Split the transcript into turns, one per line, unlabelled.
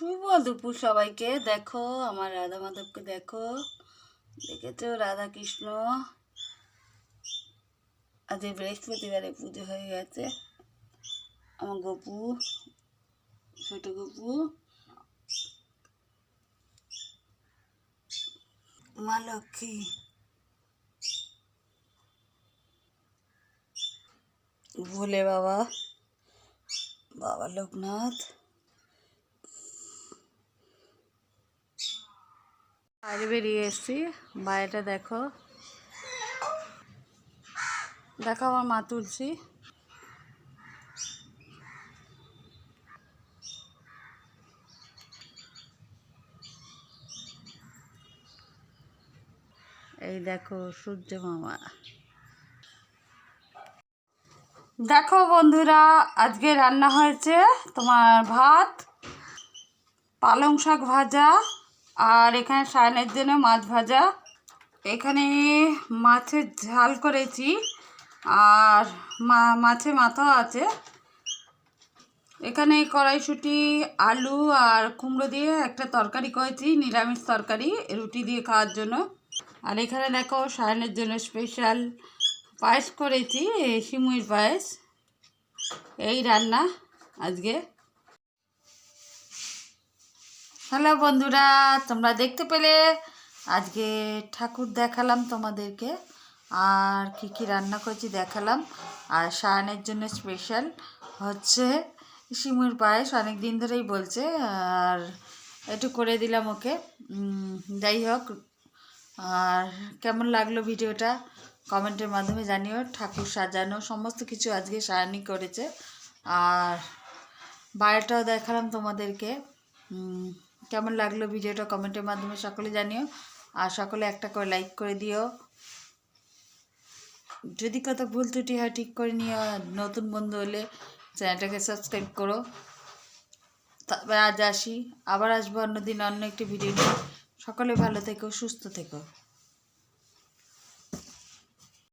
শুভ দুপুর সবাইকে। দেখো আমার রাধা মাধবকে, দেখো দেখেছো রাধা কৃষ্ণ। আজ বৃহস্পতিবারে পুজো হয়ে গেছে। আমার গপু, ছোট গপু, মা লক্ষ্মী, ভোলে বাবা, বাবা লোকনাথ। বাইরে বেরিয়ে এসছি, বাইরেটা দেখো, দেখো আমার মা তুলসী। এই দেখো সূর্য মামা। দেখো বন্ধুরা, আজকে রান্না হয়েছে তোমার ভাত, পালং শাক ভাজা, আর এখানে সায়নের জন্য মাছ ভাজা। এখানে মাছের ঝাল করেছি, আর মাছের মাথাও আছে। এখানে কড়াইশুঁটি, আলু আর কুমড়ো দিয়ে একটা তরকারি করেছি, নিরামিষ তরকারি, রুটি দিয়ে খাওয়ার জন্য। আর এখানে দেখো সায়নের জন্য স্পেশাল পায়েস করেছি, সিমুইর পায়েস। এই রান্না আজকে। হ্যালো বন্ধুরা, তোমরা দেখতে পেলে আজকে ঠাকুর দেখালাম তোমাদেরকে, আর কি কি রান্না করেছি দেখালাম। আর সায়নের জন্য স্পেশাল হচ্ছে সিমুইর পায়েস, অনেক দিন ধরেই বলছে, আর একটু করে দিলাম ওকে। যাই হোক, আর কেমন লাগলো ভিডিওটা কমেন্টের মাধ্যমে জানিও। ঠাকুর সাজানো সমস্ত কিছু আজকে সায়নই করেছে। আর বাইরেটাও দেখালাম তোমাদেরকে। কেমন লাগলো ভিডিওটা কমেন্টের মাধ্যমে সকলে জানিও। আর সকলে একটা করে লাইক করে দিও। যদি কত ভুল ত্রুটি হয় ঠিক করে নিও। নতুন বন্ধু হলে চ্যানেলটাকে সাবস্ক্রাইব করো। তবে আজ আসি, আবার আসবো অন্যদিন অন্য একটি ভিডিও নিয়ে। সকলে ভালো থেকো, সুস্থ থেকো।